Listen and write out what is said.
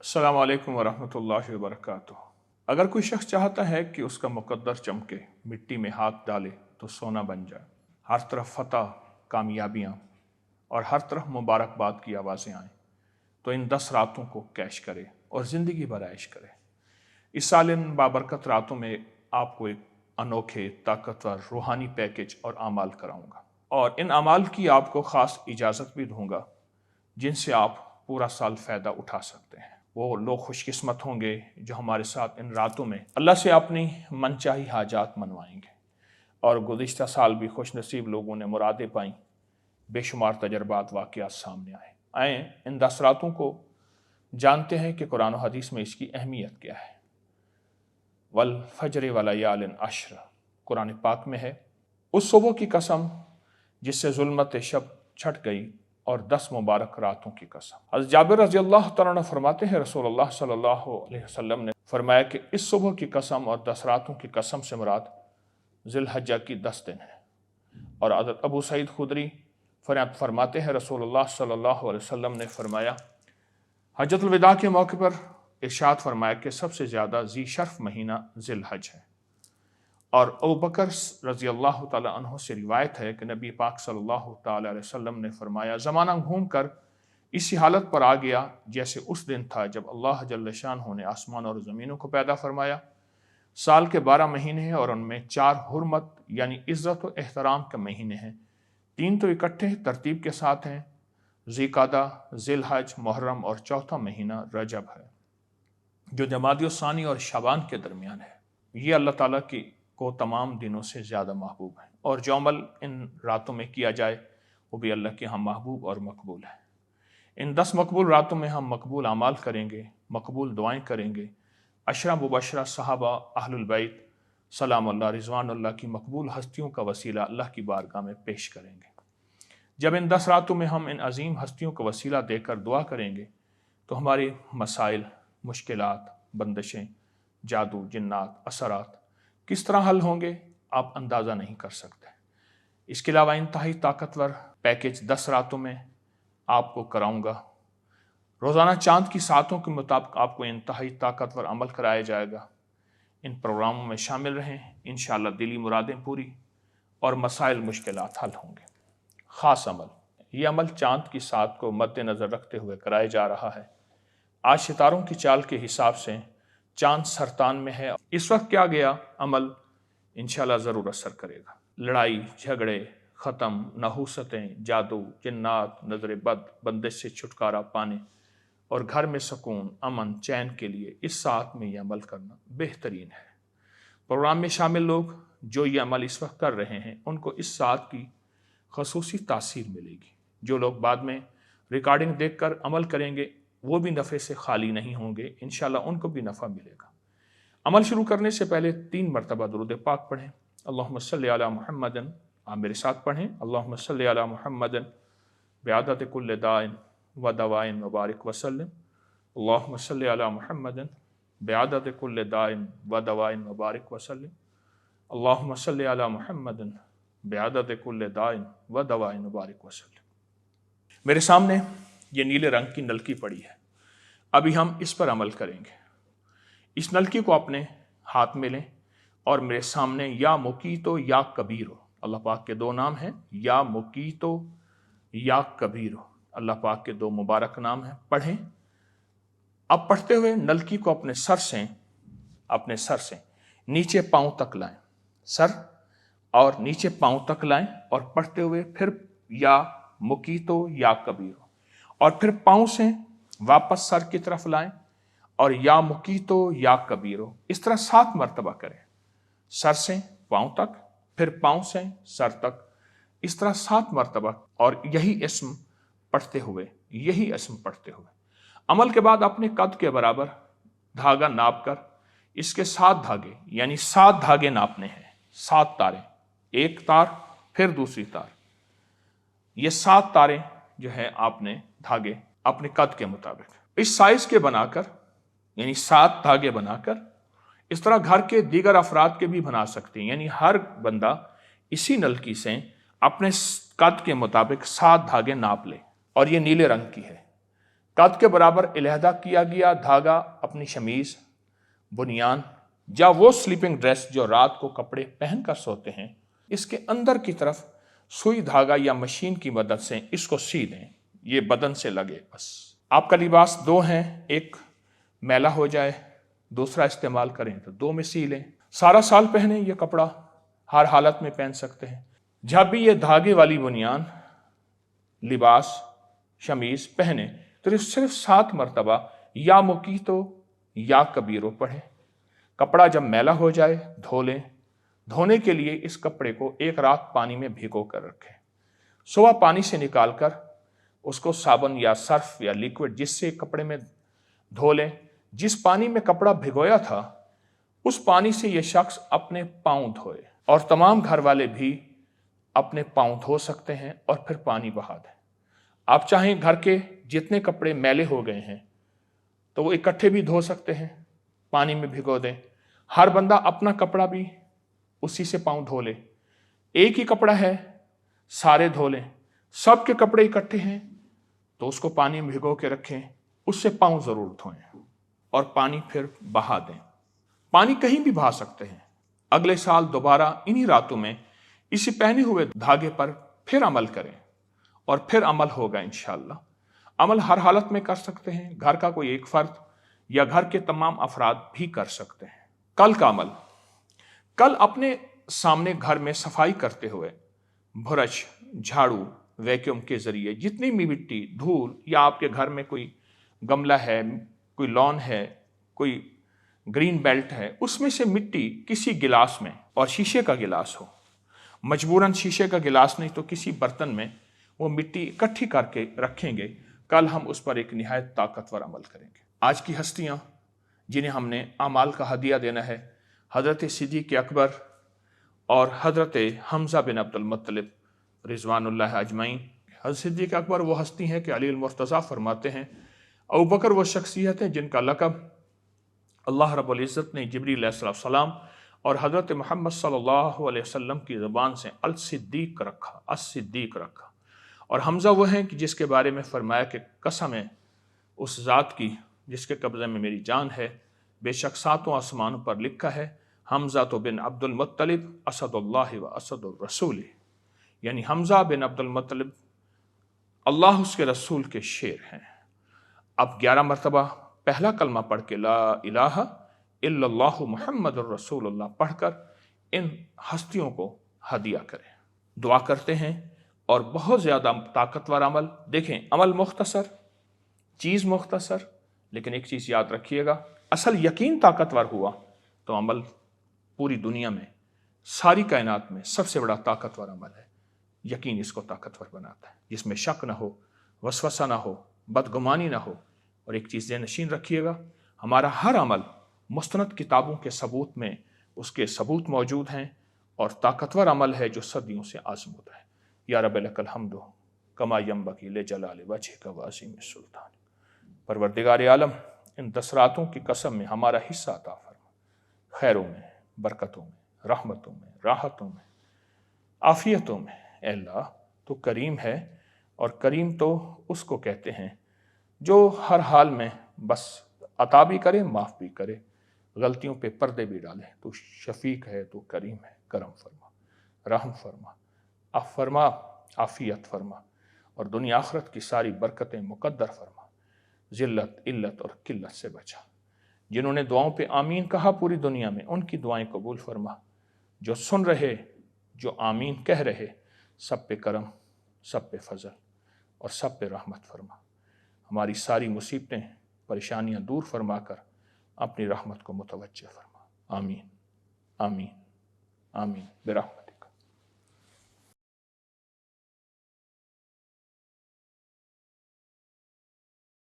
अस्सलाम वालेकुम वरहमतुल्लाहि वबरकातुह। अगर कोई शख्स चाहता है कि उसका मुकद्दर चमके, मिट्टी में हाथ डाले तो सोना बन जाए, हर तरफ फतह, कामयाबियाँ और हर तरफ मुबारकबाद की आवाज़ें आएँ, तो इन 10 रातों को कैश करे और ज़िंदगी भर ऐश करे। इस साल इन बाबरकत रातों में आपको एक अनोखे, ताकतवर, रूहानी पैकेज और आमाल कराऊंगा, और इन आमाल की आपको ख़ास इजाज़त भी दूंगा जिनसे आप पूरा साल फ़ायदा उठा सकते हैं। वो लोग खुशकिस्मत होंगे जो हमारे साथ इन रातों में अल्लाह से अपनी मनचाही हाजात मनवाएंगे। और गुज़िश्ता साल भी खुश नसीब लोगों ने मुरादें पाईं, बेशुमार तजर्बात वाक़यात सामने आए। इन 10 रातों को जानते हैं कि कुरान और हदीस में इसकी अहमियत क्या है। वल फजर व लयालिन अश्र, कुरान पाक में है, उस सुबह की कसम जिससे जुल्मत शब छट गई, और 10 मुबारक रातों की कसम। हज़रत जाबिर रज़ी अल्लाह तआला अन्हु फरमाते हैं, रसूलुल्लाह सल्लल्लाहु अलैहि वसल्लम ने फरमाया कि इस सुबह की कसम और 10 रातों की कसम से मुराद ज़िलहज्जा की 10 दिन है। और हज़रत अबू सईद खुदरी फरमाते हैं, रसूलुल्लाह सल्लल्लाहु अलैहि वसल्लम ने फरमाया, हज्जतुल विदा के मौके पर इरशाद फरमाया कि सबसे ज़्यादा ज़ी शर्फ महीना ज़िलहज है। और अबू बकर रज़ी अल्लाह तआला अन्हु से रिवायत है कि नबी पाक सल्लल्लाहु तआला अलैहि वसल्लम ने फरमाया, ज़माना घूम कर इसी हालत पर आ गया जैसे उस दिन था जब अल्लाह जल्ल शानहू ने आसमान और ज़मीनों को पैदा फरमाया। साल के 12 महीने हैं और उनमें 4 हुर्मत यानी इज़्ज़त और एहतराम के महीने हैं। 3 तो इकट्ठे तरतीब के साथ हैं, ज़िलक़ादा, ज़िलहज, मुहर्रम, और चौथा महीना रजब है जो जमादी सानी और शाबान के दरमियान है। ये अल्लाह ताला की को तमाम दिनों से ज़्यादा महबूब है, और जो अमल इन रातों में किया जाए वो भी अल्लाह के यहाँ महबूब और मकबूल है। इन 10 मकबूल रातों में हम मकबूल अमाल करेंगे, मकबूल दुआएं करेंगे, अशरा मुबशरा सहाबा, अहलुल बैत सलामुल्लाह रिज़वानुल्लाह की मकबूल हस्तियों का वसीला अल्लाह की बारगाह में पेश करेंगे। जब इन 10 रातों में हम इन अजीम हस्तियों का वसीला देकर दुआ करेंगे तो हमारे मसाइल, मुश्किलात, बंदिशें, जादू, जिन्नात, असरात किस तरह हल होंगे आप अंदाज़ा नहीं कर सकते। इसके अलावा इंतहाई ताकतवर पैकेज 10 रातों में आपको कराऊंगा। रोज़ाना चांद की सातों के मुताबिक आपको इंतहाई ताकतवर अमल कराया जाएगा। इन प्रोग्रामों में शामिल रहें, इंशाअल्लाह दिली मुरादें पूरी और मसाइल, मुश्किलात हल होंगे। ख़ास अमल, ये अमल चांद की सात को मद्देनज़र रखते हुए कराया जा रहा है। आज सितारों की चाल के हिसाब से चांद सरतान में है। इस वक्त क्या गया अमल इंशाअल्लाह ज़रूर असर करेगा। लड़ाई झगड़े ख़त्म, नहूसतें, जादू, जिन्नात, नज़र बद, बंदिश से छुटकारा पाने और घर में सुकून, अमन, चैन के लिए इस साथ में ये अमल करना बेहतरीन है। प्रोग्राम में शामिल लोग जो ये अमल इस वक्त कर रहे हैं उनको इस साथ की खसूसी तासीर मिलेगी। जो लोग बाद में रिकॉर्डिंग देखकर अमल करेंगे वो भी नफ़े से खाली नहीं होंगे, इंशाअल्लाह उनको भी नफ़ा मिलेगा। अमल शुरू करने से पहले 3 मरतबा दुरूद पाक पढ़ें। अल्लाहुम्मा सल्लि अला मुहम्मदिन, आप मेरे साथ पढ़ें। अल्लाहुम्मा सल्लि अला मुहम्मदिन बिअदद कुल्लि दाइन व दवाइन मुबारक वसल्लम। अल्लाहुम्मा सल्लि अला मुहम्मदिन बिअदद कुल्लि दाइन व दवाइन मुबारक वसल्लम। अल्लाहुम्मा सल्लि अला मुहम्मदिन बिअदद कुल्लि दाइन व दवाइन मुबारक वसल्लम। मेरे सामने ये नीले रंग की नलकी पड़ी है, अभी हम इस पर अमल करेंगे। इस नलकी को अपने हाथ में लें और मेरे सामने या मुकीतो या कबीरो, अल्लाह पाक के 2 नाम हैं, या मुकीतो या कबीरो, अल्लाह पाक के 2 मुबारक नाम हैं, पढ़ें। अब पढ़ते हुए नलकी को अपने सर से नीचे पांव तक लाएं, सर और नीचे पांव तक लाएं, और पढ़ते हुए फिर या मुकीतो या कबीरो, और फिर पांव से वापस सर की तरफ लाएं और या मुकीतो या कबीरो, इस तरह 7 मरतबा करें। सर से पांव तक, फिर पांव से सर तक, इस तरह 7 मरतबा, और यही इस्म पढ़ते हुए अमल के बाद अपने कद के बराबर धागा नाप कर इसके 7 धागे यानी 7 धागे नापने हैं। 7 तारें, एक तार फिर दूसरी तार, ये 7 तारें जो है आपने धागे अपने कद के मुताबिक इस साइज के बनाकर, यानी 7 धागे बनाकर, इस तरह घर के दीगर अफराद के भी बना सकते हैं। यानी हर बंदा इसी नलकी से अपने कद के मुताबिक 7 धागे नाप ले। और ये नीले रंग की है, कद के बराबर अलहदा किया गया धागा अपनी शमीज, बुनियान या वो स्लीपिंग ड्रेस जो रात को कपड़े पहनकर सोते हैं, इसके अंदर की तरफ सुई धागा या मशीन की मदद से इसको सी दें। ये बदन से लगे बस। आपका लिबास दो हैं, एक मैला हो जाए, दूसरा इस्तेमाल करें तो दो में सी लें। सारा साल पहने ये कपड़ा, हर हालत में पहन सकते हैं। जब भी ये धागे वाली बुनियान, लिबास, शमीज पहने तो सिर्फ 7 मरतबा या मुकीतो या कबीरो पढ़ें। कपड़ा जब मैला हो जाए धो लें। धोने के लिए इस कपड़े को एक रात पानी में भिगो कर रखें। सुबह पानी से निकालकर उसको साबुन या सर्फ या लिक्विड जिससे कपड़े में धो लें। जिस पानी में कपड़ा भिगोया था उस पानी से ये शख्स अपने पांव धोए, और तमाम घर वाले भी अपने पांव धो सकते हैं और फिर पानी बहा दें। आप चाहें घर के जितने कपड़े मैले हो गए हैं तो वो इकट्ठे भी धो सकते हैं, पानी में भिगो दें। हर बंदा अपना कपड़ा भी उसी से पांव धो ले। एक ही कपड़ा है, सारे धो लें। सबके कपड़े इकट्ठे हैं तो उसको पानी में भिगो के रखें, उससे पांव जरूर धोएं और पानी फिर बहा दें। पानी कहीं भी बहा सकते हैं। अगले साल दोबारा इन्हीं रातों में इसी पहने हुए धागे पर फिर अमल करें और फिर अमल होगा इंशाअल्लाह। अमल हर हालत में कर सकते हैं। घर का कोई एक फर्द या घर के तमाम अफराद भी कर सकते हैं। कल का अमल, कल अपने सामने घर में सफाई करते हुए ब्रश, झाड़ू, वैक्यूम के जरिए जितनी भी मिट्टी, धूल या आपके घर में कोई गमला है, कोई लॉन है, कोई ग्रीन बेल्ट है, उसमें से मिट्टी किसी गिलास में, और शीशे का गिलास हो, मजबूरन शीशे का गिलास नहीं तो किसी बर्तन में वो मिट्टी इकट्ठी करके रखेंगे। कल हम उस पर एक निहायत ताकतवर अमल करेंगे। आज की हस्तियाँ जिन्हें हमने अमाल का हदिया देना है, हज़रत सिद्दीक़ अकबर और हज़रत हमज़ा बिन अब्दुल मुत्तलिब रिज़वानुल्लाह अजमईन। हज़रत सिद्दीक़ अकबर वो हस्ती हैं कि अली मुर्तज़ा फरमाते हैं, अबू बकर वो शख्सियत है जिनका लक़ब अल्लाह रब्बुल इज़्ज़त ने जिब्रील अलैहिस्सलाम और हज़रत मोहम्मद सल्लल्लाहु अलैहि वसल्लम की ज़बान से अल-सिद्दीक़ रखा, अस-सिद्दीक़ रखा। और हमज़ा वो हैं कि जिसके बारे में फरमाया कि कसम है उस ज़ात की जिसके कब्ज़े में मेरी जान है, बेशक 7 आसमानों पर लिखा है हमज़ा तो बिन अब्दुल मुत्तलिब असदुल्लाह व असदुर रसूल, यानी हमज़ा बिन अब्दुल मुत्तलिब अल्लाह उसके रसूल के शेर हैं। अब 11 मरतबा पहला कलमा पढ़ के ला इलाहा इल्लल्लाहु मुहम्मदुर रसूलुल्लाह पढ़कर इन हस्तियों को हदिया करें। दुआ करते हैं। और बहुत ज़्यादा ताकतवर अमल, देखें अमल मुख्तसर, चीज़ मुख्तसर, लेकिन एक चीज़ याद रखिएगा, असल यकीन ताकतवर हुआ तो अमल पूरी दुनिया में, सारी कायनात में सबसे बड़ा ताकतवर अमल है। यकीन इसको ताकतवर बनाता है, जिसमें शक ना हो, वसवसा ना हो, बदगुमानी ना हो। और एक चीज़ नशीन रखिएगा, हमारा हर अमल मुस्तनद किताबों के सबूत में उसके सबूत मौजूद हैं और ताकतवर अमल है जो सदियों से आज़मुदा है। या रब लकल हम्दु कमा यंबगी ले जलाल वजहिका व अज़ीम सुल्तान। परवरदिगार आलम, इन 10 रातों की कसम में हमारा हिस्सा अता फरमा, खैरों में, बरकतों में, रहमतों में, राहतों में, आफियतों में। ऐ अल्लाह तो करीम है, और करीम तो उसको कहते हैं जो हर हाल में बस अता भी करे, माफ़ भी करे, गलतियों पे पर्दे भी डाले। तो शफीक है, तो करीम है, करम फरमा, रहम फरमा, अफ़ फरमा, आफियत फरमा, और दुनिया आखरत की सारी बरकतें मुकद्दर फरमा। ज़िल्लत, इल्लत और किल्लत से बचा। जिन्होंने दुआओं पे आमीन कहा पूरी दुनिया में, उनकी दुआएं कबूल फरमा। जो सुन रहे, जो आमीन कह रहे, सब पे करम, सब पे फजल और सब पे रहमत फरमा। हमारी सारी मुसीबतें, परेशानियां दूर फरमा कर अपनी रहमत को मुतवज्जह फरमा। आमीन, आमीन, आमीन बिरहमत।